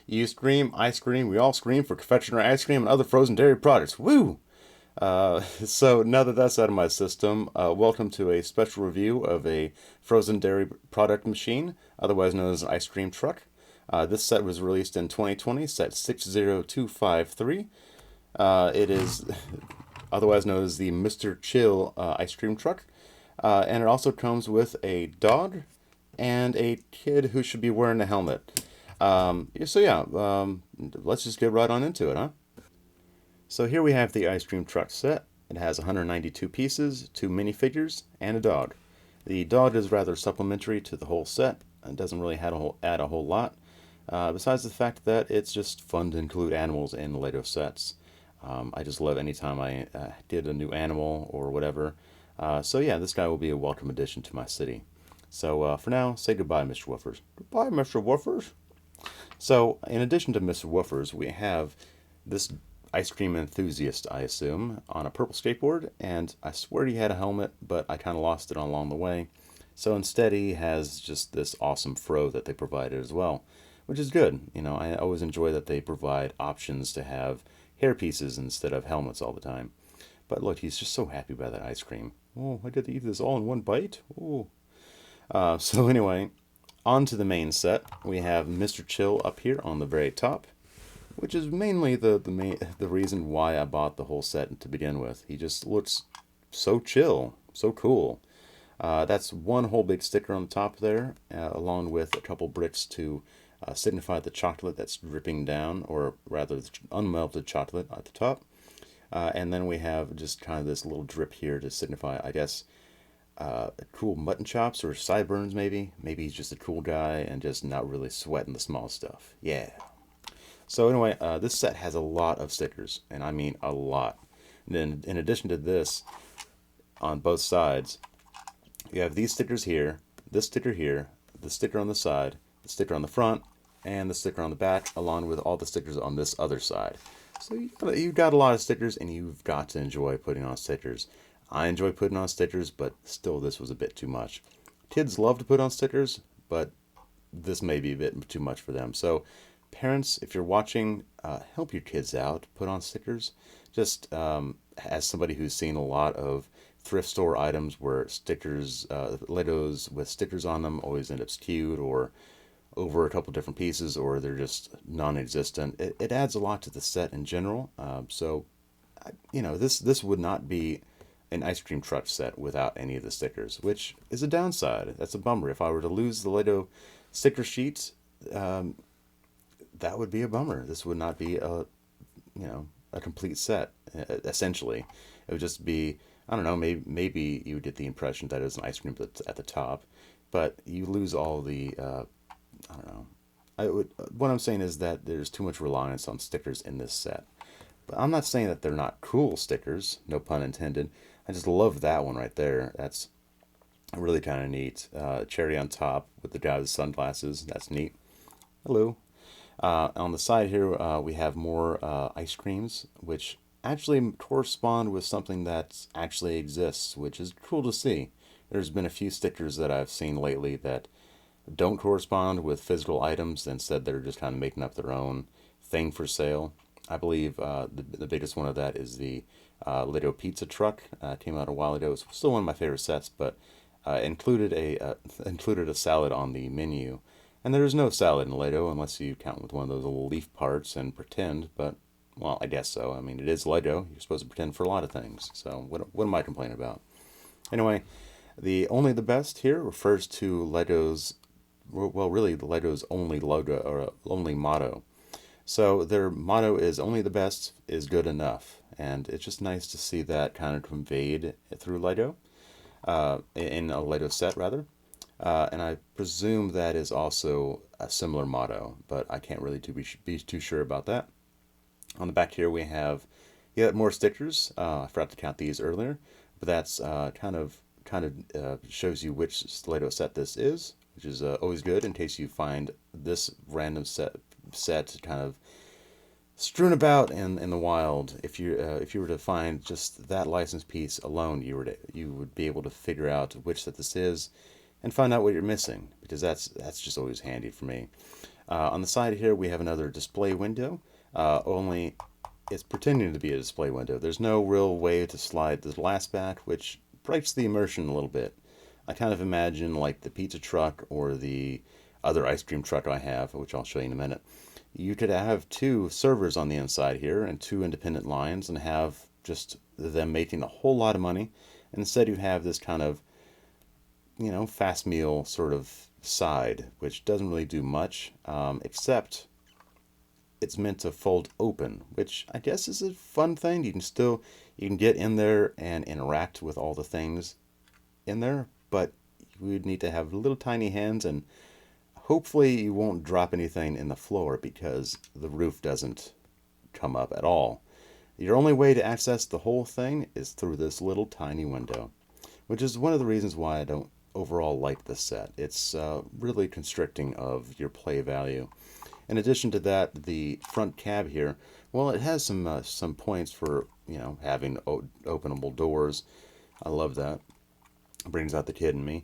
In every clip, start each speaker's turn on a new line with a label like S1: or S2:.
S1: You scream, I scream, we all scream for confectionery ice cream and other frozen dairy products. Woo! So now that that's out of my system, welcome to a special review of a frozen dairy product machine, otherwise known as an ice cream truck. This set was released in 2020, set 60253. It is otherwise known as the Mr. Chill ice cream truck. And it also comes with a dog and a kid who should be wearing a helmet. Let's just get right on into it, huh? So here we have the ice cream truck set. It has 192 pieces, two minifigures, and a dog. The dog is rather supplementary to the whole set and doesn't really add a whole lot, besides the fact that it's just fun to include animals in Lego sets. I just love anytime I did a new animal or whatever. This guy will be a welcome addition to my city. So for now, say goodbye, Mr. Woofers. Goodbye, Mr. Woofers. So, in addition to Mr. Woofers, we have this ice cream enthusiast, I assume, on a purple skateboard, and I swear he had a helmet, but I kind of lost it along the way. So instead, he has just this awesome fro that they provided as well, which is good. You know, I always enjoy that they provide options to have hair pieces instead of helmets all the time. But look, he's just so happy by that ice cream. Oh, I get to eat this all in one bite? Oh. Anyway, on to the main set. We have Mr. Chill up here on the very top, which is mainly the reason why I bought the whole set to begin with. He just looks so chill, so cool. That's one whole big sticker on the top there, along with a couple bricks to signify the chocolate that's dripping down, or rather, the unmelted chocolate at the top. And then we have just kind of this little drip here to signify, I guess, cool mutton chops or sideburns, maybe. Maybe he's just a cool guy and just not really sweating the small stuff. Yeah. So anyway, this set has a lot of stickers, and I mean a lot. And then in addition to this, on both sides, you have these stickers here, this sticker here, the sticker on the side, the sticker on the front, and the sticker on the back, along with all the stickers on this other side. So you've got a lot of stickers, and you've got to enjoy putting on stickers. I enjoy putting on stickers, but still this was a bit too much. Kids love to put on stickers, but this may be a bit too much for them. So parents, if you're watching, help your kids out, put on stickers. Just as somebody who's seen a lot of thrift store items where stickers, Legos with stickers on them always end up skewed or over a couple different pieces, or they're just non-existent. It adds a lot to the set in general. This would not be an ice cream truck set without any of the stickers, which is a downside. That's a bummer. If I were to lose the Lego sticker sheets, that would be a bummer. This would not be a complete set. Essentially, it would just be, I don't know. Maybe you would get the impression that it was an ice cream at the top, but you lose all the. I don't know. What I'm saying is that there's too much reliance on stickers in this set. But I'm not saying that they're not cool stickers, no pun intended. I just love that one right there. That's really kind of neat. Cherry on top with the guy with sunglasses. That's neat. Hello. On the side here, we have more ice creams, which actually correspond with something that actually exists, which is cool to see. There's been a few stickers that I've seen lately that don't correspond with physical items. Instead, they're just kind of making up their own thing for sale. I believe the biggest one of that is the Lego pizza truck. Came out a while ago. It's still one of my favorite sets, but included a salad on the menu. And there is no salad in Lego unless you count with one of those little leaf parts and pretend. But well, I guess so. I mean, it is Lego. You're supposed to pretend for a lot of things. So what am I complaining about? Anyway, the only the best here refers to Lego's. Well, really, the Lego's only logo or only motto. So their motto is only the best is good enough. And it's just nice to see that kind of conveyed through Lego, in a Lego set rather. And I presume that is also a similar motto, but I can't really be too sure about that. On the back here we have more stickers. I forgot to count these earlier, but that's kind of shows you which Lego set this is, which is always good in case you find this random set kind of strewn about in the wild. If you were to find just that license piece alone, you would be able to figure out which set this is, and find out what you're missing, because that's just always handy for me. On the side here, we have another display window, only it's pretending to be a display window. There's no real way to slide the glass back, which breaks the immersion a little bit. I kind of imagine like the pizza truck or the other ice cream truck I have, which I'll show you in a minute. You could have two servers on the inside here and two independent lines and have just them making a whole lot of money. Instead, you have this kind of, fast meal sort of side, which doesn't really do much, except it's meant to fold open, which I guess is a fun thing. You can get in there and interact with all the things in there, but you would need to have little tiny hands, and hopefully you won't drop anything in the floor because the roof doesn't come up at all. Your only way to access the whole thing is through this little tiny window, which is one of the reasons why I don't overall like this set. It's really constricting of your play value. In addition to that, the front cab here, well, it has some points for having openable doors. I love that. It brings out the kid in me.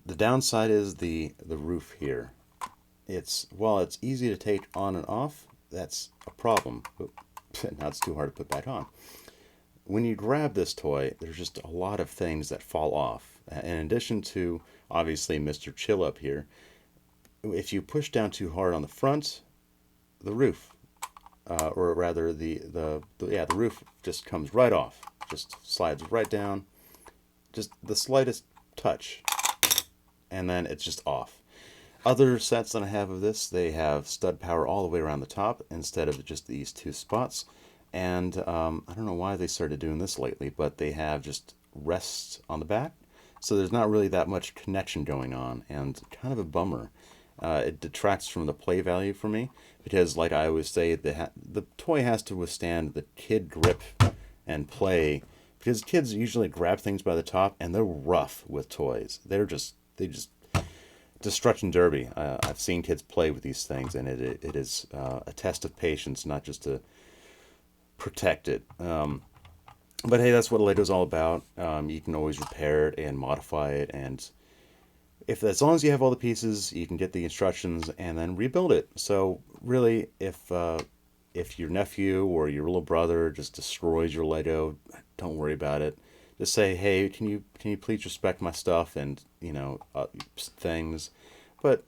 S1: The downside is the roof here. While it's easy to take on and off, that's a problem. Now it's too hard to put back on. When you grab this toy, there's just a lot of things that fall off. In addition to, obviously, Mr. Chill up here, if you push down too hard on the front, the roof, or rather the roof just comes right off. Just slides right down. Just the slightest touch, and then it's just off. Other sets that I have of this, they have stud power all the way around the top instead of just these two spots. And I don't know why they started doing this lately, but they have just rests on the back. So there's not really that much connection going on, and kind of a bummer. It detracts from the play value for me because, like I always say, the toy has to withstand the kid grip and play, because kids usually grab things by the top and they're rough with toys. They just destruction derby. I've seen kids play with these things, and it is a test of patience, not just to protect it. But hey, that's what Lego's all about. You can always repair it and modify it, and as long as you have all the pieces, you can get the instructions and then rebuild it. So really, if your nephew or your little brother just destroys your Lego, don't worry about it. Just say, hey, can you please respect my stuff and things, but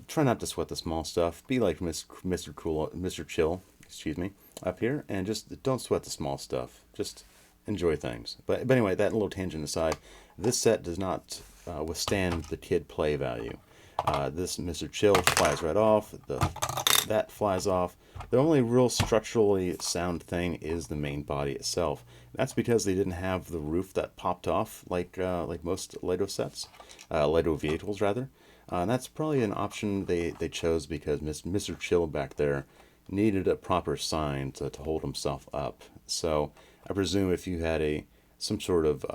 S1: try not to sweat the small stuff. Be like Mr. Chill, excuse me, up here, and just don't sweat the small stuff. Just enjoy things. But anyway, that little tangent aside, this set does not withstand the kid play value. This Mr. Chill flies right off. That flies off. The only real structurally sound thing is the main body itself. That's because they didn't have the roof that popped off like most Lego sets, Lego vehicles rather. And that's probably an option they chose because Mr. Chill back there needed a proper sign to hold himself up. So I presume if you had some sort of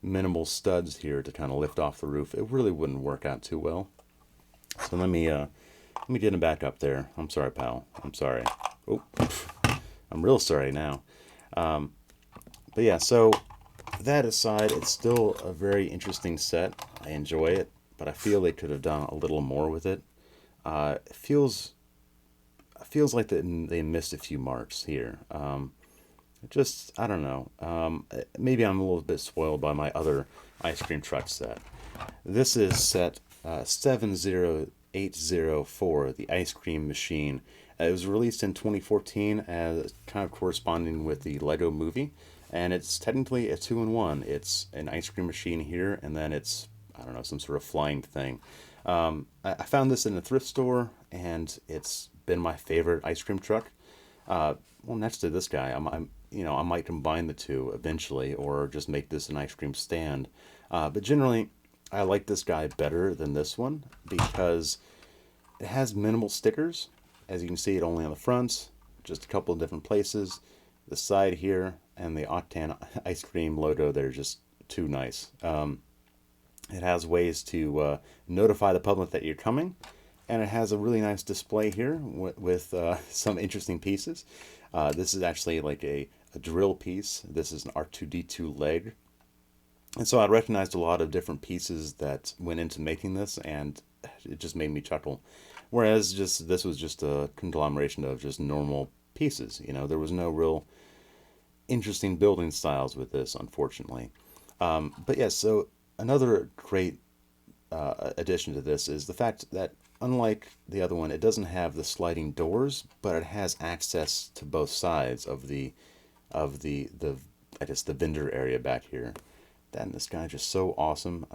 S1: minimal studs here to kind of lift off the roof, it really wouldn't work out too well. So let me get him back up there. I'm sorry, pal. I'm sorry. Oh, I'm real sorry now. But yeah, so that aside, it's still a very interesting set. I enjoy it, but I feel they could have done a little more with it. It feels like they missed a few marks here. I don't know. Maybe I'm a little bit spoiled by my other ice cream truck set. This is set 70804, the Ice Cream Machine. It was released in 2014 as kind of corresponding with the Lego movie, and it's technically a 2-in-1. It's an ice cream machine here, and then it's, I don't know, some sort of flying thing. I found this in a thrift store, and it's been my favorite ice cream truck. Well, next to this guy, I might combine the two eventually, or just make this an ice cream stand. But generally, I like this guy better than this one because it has minimal stickers. As you can see, it only on the front, just a couple of different places. The side here and the Octan ice cream logo, they're just too nice. It has ways to notify the public that you're coming, and it has a really nice display here with some interesting pieces. This is actually like a drill piece. This is an R2-D2 leg. And so I recognized a lot of different pieces that went into making this, and it just made me chuckle. Whereas this was just a conglomeration of just normal pieces. There was no real interesting building styles with this, unfortunately. But yeah, so another great addition to this is the fact that unlike the other one, it doesn't have the sliding doors, but it has access to both sides of the I guess the vendor area back here. And this guy just so awesome.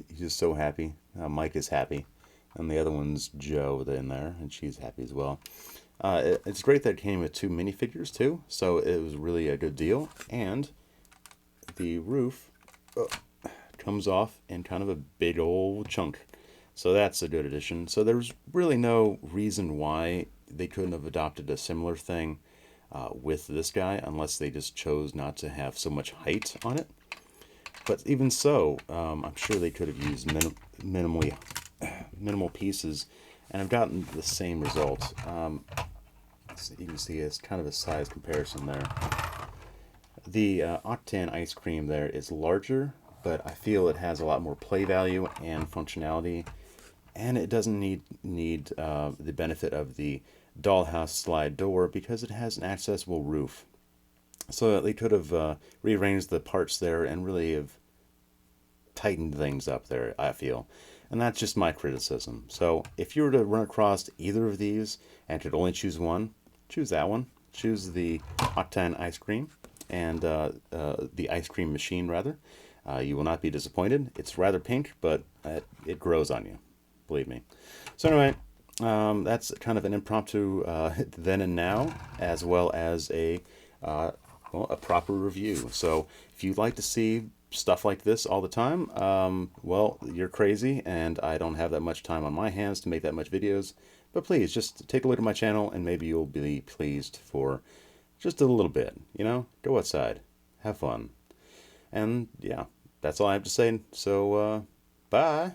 S1: He's just so happy. Mike is happy, and the other one's Joe in there, and she's happy as well. It's great that it came with two minifigures too, so it was really a good deal. And the roof comes off in kind of a big old chunk, so that's a good addition. So there's really no reason why they couldn't have adopted a similar thing with this guy, unless they just chose not to have so much height on it. But even so, I'm sure they could have used minimal pieces, and I've gotten the same result. So you can see it's kind of a size comparison there. The Octan ice cream there is larger, but I feel it has a lot more play value and functionality, and it doesn't need the benefit of the dollhouse slide door because it has an accessible roof. So they could have rearranged the parts there and really have tightened things up there, I feel. And that's just my criticism. So if you were to run across either of these and could only choose one, choose that one. Choose the Octan ice cream and the ice cream machine, rather. You will not be disappointed. It's rather pink, but it grows on you, believe me. So anyway, that's kind of an impromptu then and now, as well as a proper review. So if you'd like to see stuff like this all the time, well, you're crazy, and I don't have that much time on my hands to make that much videos. But please, just take a look at my channel, and maybe you'll be pleased for just a little bit. Go outside, have fun. And yeah, that's all I have to say. So, bye.